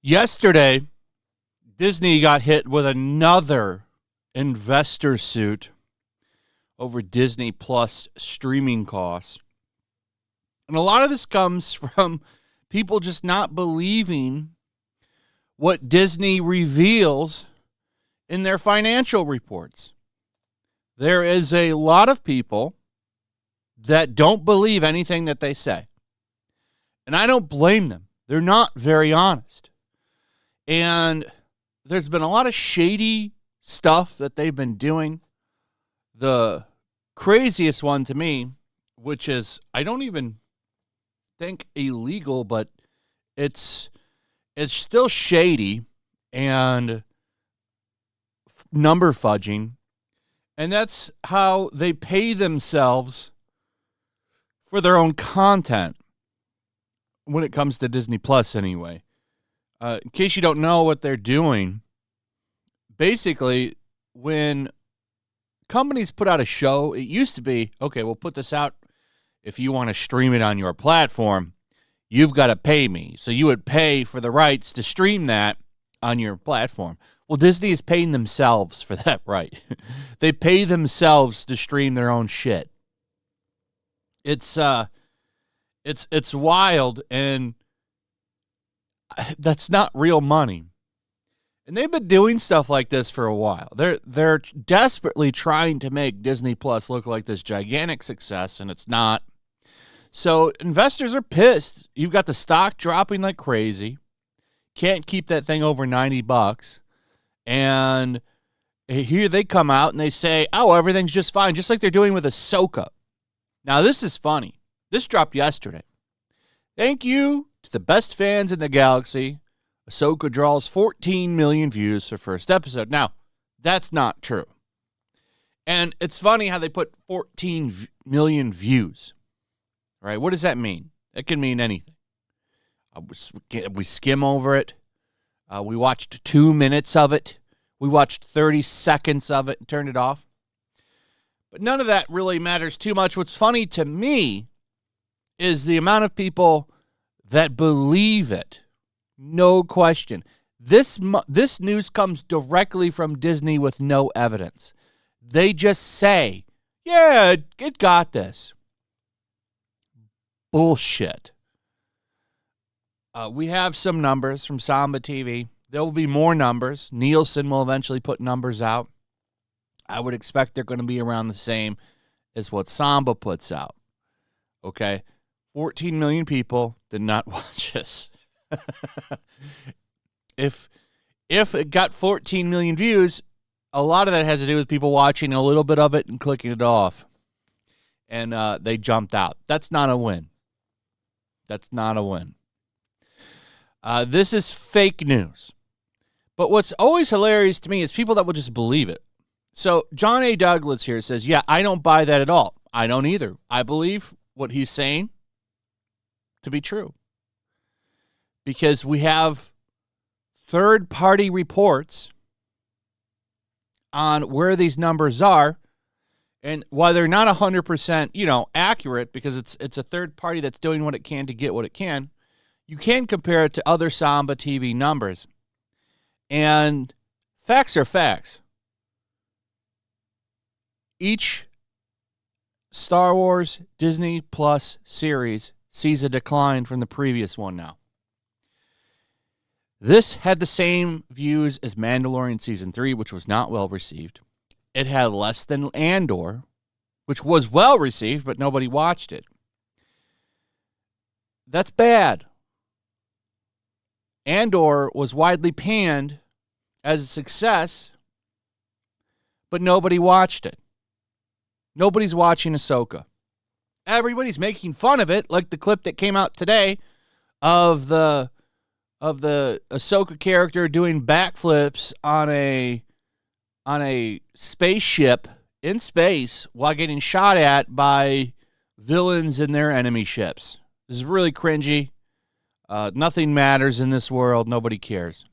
Yesterday, Disney got hit with another investor suit over Disney Plus streaming costs. And a lot of this comes from people just not believing what Disney reveals in their financial reports. There is a lot of people that don't believe anything that they say. And I don't blame them. They're not very honest. And there's been a lot of shady stuff that they've been doing. The craziest one to me, which is, I don't even think illegal, but it's still shady and number fudging. And that's how they pay themselves for their own content when it comes to Disney Plus anyway. In case you don't know what they're doing, basically, when companies put out a show, it used to be, okay, we'll put this out. If you want to stream it on your platform, you've got to pay me. So you would pay for the rights to stream that on your platform. Well, Disney is paying themselves for that right. They pay themselves to stream their own shit. It's wild, and that's not real money. And they've been doing stuff like this for a while. They're desperately trying to make Disney Plus look like this gigantic success, and it's not. So investors are pissed. You've got the stock dropping like crazy. Can't keep that thing over $90. And here they come out and they say, oh, everything's just fine, just like they're doing with Ahsoka. Now, this is funny. This dropped yesterday. Thank you to the best fans in the galaxy. Ahsoka draws 14 million views for first episode. Now, that's not true. And it's funny how they put 14 million views. Right? What does that mean? It can mean anything. We skim over it. We watched 2 minutes of it. We watched 30 seconds of it and turned it off. But none of that really matters too much. What's funny to me is the amount of people that believe it. No question. This news comes directly from Disney with no evidence. They just say, yeah, it got this. Bullshit. We have some numbers from Samba TV. There will be more numbers. Nielsen will eventually put numbers out. I would expect they're going to be around the same as what Samba puts out. Okay? 14 million people did not watch this. If it got 14 million views, a lot of that has to do with people watching a little bit of it and clicking it off. And they jumped out. That's not a win. That's not a win. This is fake news. But what's always hilarious to me is people that will just believe it. So John A. Douglas here says, yeah, I don't buy that at all. I don't either. I believe what he's saying to be true. Because we have third-party reports on where these numbers are. And while they're not 100%, accurate, because it's a third party that's doing what it can to get what it can, you can compare it to other Samba TV numbers. And facts are facts. Each Star Wars Disney Plus series sees a decline from the previous one now. This had the same views as Mandalorian Season 3, which was not well received. It had less than Andor, which was well received, but nobody watched it. That's bad. Andor was widely panned as a success, but nobody watched it. Nobody's watching Ahsoka. Everybody's making fun of it, like the clip that came out today of the Ahsoka character doing backflips on a spaceship in space while getting shot at by villains in their enemy ships. This is really cringy. Nothing matters in this world. Nobody cares.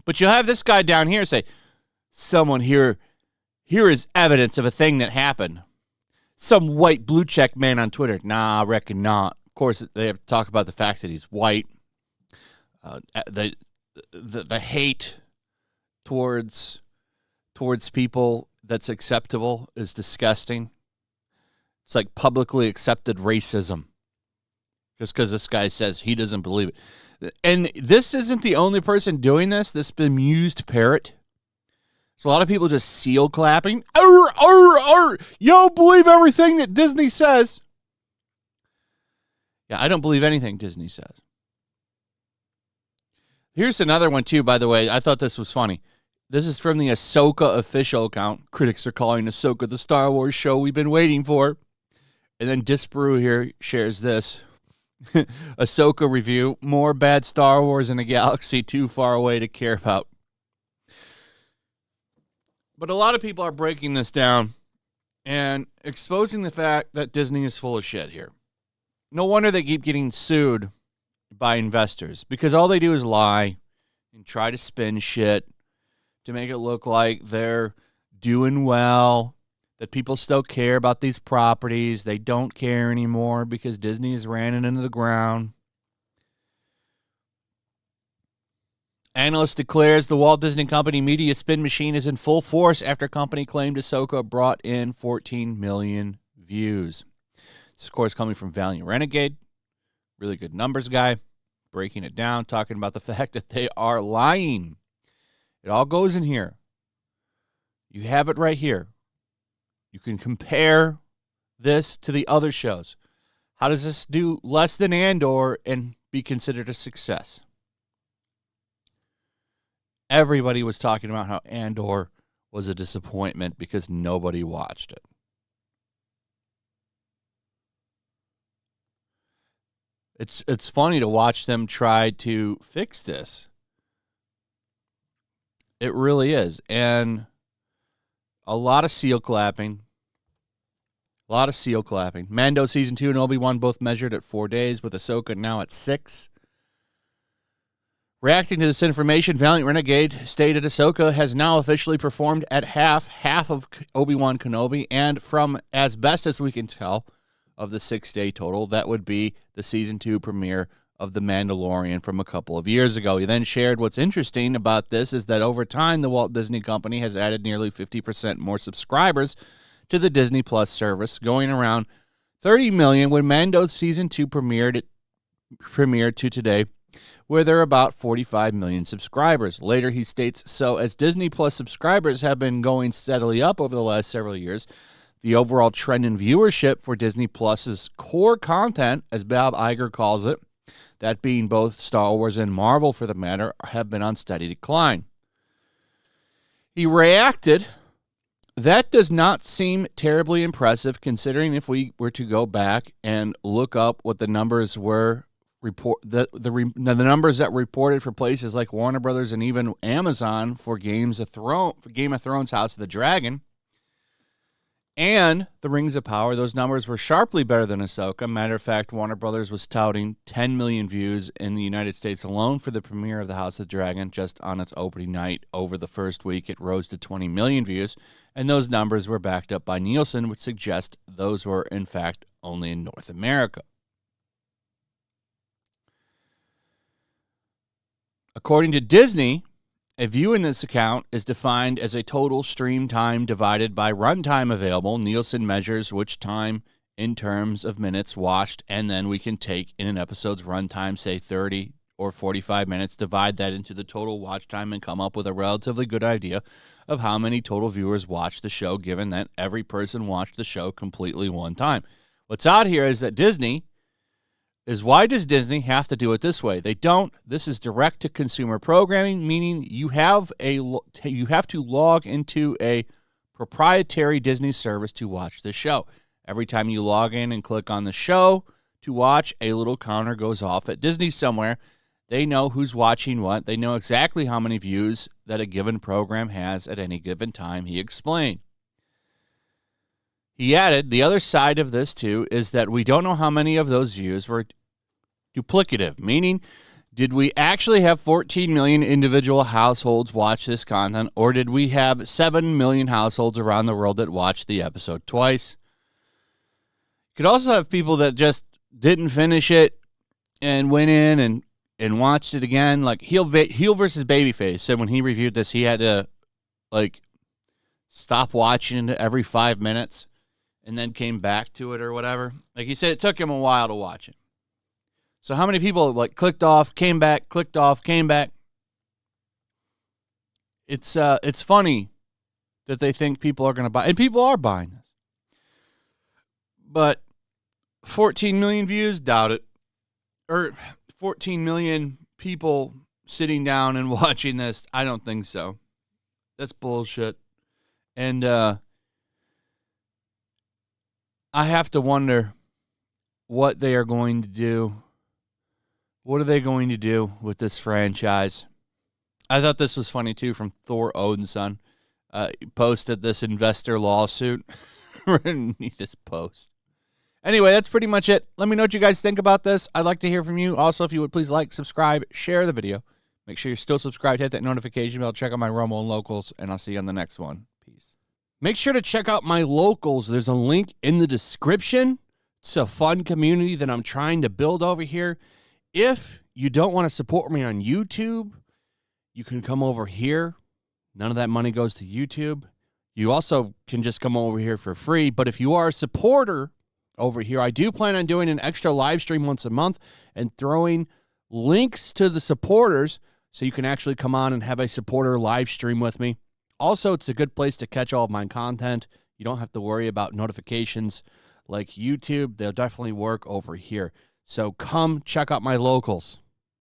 But you'll have this guy down here say, someone here here is evidence of a thing that happened. Some white blue check man on Twitter. Nah, I reckon not. Of course, they have to talk about the fact that he's white. The hate towards people that's acceptable is disgusting. It's like publicly accepted racism. Just because this guy says he doesn't believe it. And this isn't the only person doing this, this bemused parrot. There's a lot of people just seal clapping. Arr, arr, arr. You don't believe everything that Disney says. Yeah, I don't believe anything Disney says. Here's another one, too, by the way. I thought this was funny. This is from the Ahsoka official account. Critics are calling Ahsoka the Star Wars show we've been waiting for. And then Disparu here shares this. Ahsoka review. More bad Star Wars in a galaxy too far away to care about. But a lot of people are breaking this down and exposing the fact that Disney is full of shit here. No wonder they keep getting sued by investors, because all they do is lie and try to spin shit to make it look like they're doing well, that people still care about these properties. They don't care anymore because Disney has ran it into the ground. Analyst declares the Walt Disney Company media spin machine is in full force after company claimed Ahsoka brought in 14 million views. This, of course, coming from Valiant Renegade. Really good numbers guy. Breaking it down, talking about the fact that they are lying. It all goes in here. You have it right here. You can compare this to the other shows. How does this do less than Andor and be considered a success? Everybody was talking about how Andor was a disappointment because nobody watched it. It's funny to watch them try to fix this. It really is. And a lot of seal clapping. Mando Season 2 and Obi-Wan both measured at 4 days, with Ahsoka now at 6. Reacting to this information, Valiant Renegade stated Ahsoka has now officially performed at half of Obi-Wan Kenobi, and from as best as we can tell of the 6-day total, that would be the Season 2 premiere of The Mandalorian from a couple of years ago. He then shared what's interesting about this is that over time, the Walt Disney Company has added nearly 50% more subscribers to the Disney Plus service, going around 30 million when Mando's Season 2 premiered to today, where there are about 45 million subscribers. Later, he states, so as Disney Plus subscribers have been going steadily up over the last several years, the overall trend in viewership for Disney Plus's core content, as Bob Iger calls it, that being both Star Wars and Marvel for the matter, have been on steady decline. He reacted, that does not seem terribly impressive considering if we were to go back and look up what the numbers were, the numbers that were reported for places like Warner Brothers and even Amazon for Game of Thrones House of the Dragon and The Rings of Power. Those numbers were sharply better than Ahsoka. Matter of fact, Warner Brothers was touting 10 million views in the United States alone for the premiere of the House of the Dragon just on its opening night. Over the first week, it rose to 20 million views, and those numbers were backed up by Nielsen, which suggests those were, in fact, only in North America. According to Disney, a view in this account is defined as a total stream time divided by runtime available. Nielsen measures which time in terms of minutes watched, and then we can take in an episode's runtime, say 30 or 45 minutes, divide that into the total watch time, and come up with a relatively good idea of how many total viewers watched the show, given that every person watched the show completely one time. What's odd here is that why does Disney have to do it this way? They don't. This is direct-to-consumer programming, meaning you have to log into a proprietary Disney service to watch the show. Every time you log in and click on the show to watch, a little counter goes off at Disney somewhere. They know who's watching what. They know exactly how many views that a given program has at any given time, he explained. He added, the other side of this, too, is that we don't know how many of those views were duplicative, meaning Did we actually have 14 million individual households watch this content, or did we have 7 million households around the world that watched the episode twice? You could also have people that just didn't finish it and went in and watched it again. Like Heel versus Babyface said when he reviewed this, he had to like stop watching it every 5 minutes and then came back to it or whatever. Like he said, it took him a while to watch it. So how many people like clicked off, came back, clicked off, came back? It's funny that they think people are going to buy, and people are buying this. But 14 million views, doubt it. Or 14 million people sitting down and watching this, I don't think so. That's bullshit. And I have to wonder what they are going to do. What are they going to do with this franchise? I thought this was funny, too, from Thor Odinson. He posted this investor lawsuit underneath this post. Anyway, that's pretty much it. Let me know what you guys think about this. I'd like to hear from you. Also, if you would please like, subscribe, share the video. Make sure you're still subscribed. Hit that notification bell. Check out my Rumble and Locals, and I'll see you on the next one. Peace. Make sure to check out my Locals. There's a link in the description. It's a fun community that I'm trying to build over here. If you don't want to support me on YouTube, you can come over here. None of that money goes to YouTube. You also can just come over here for free. But if you are a supporter over here, I do plan on doing an extra live stream once a month and throwing links to the supporters so you can actually come on and have a supporter live stream with me. Also, it's a good place to catch all of my content. You don't have to worry about notifications like YouTube. They'll definitely work over here. So come check out my Locals.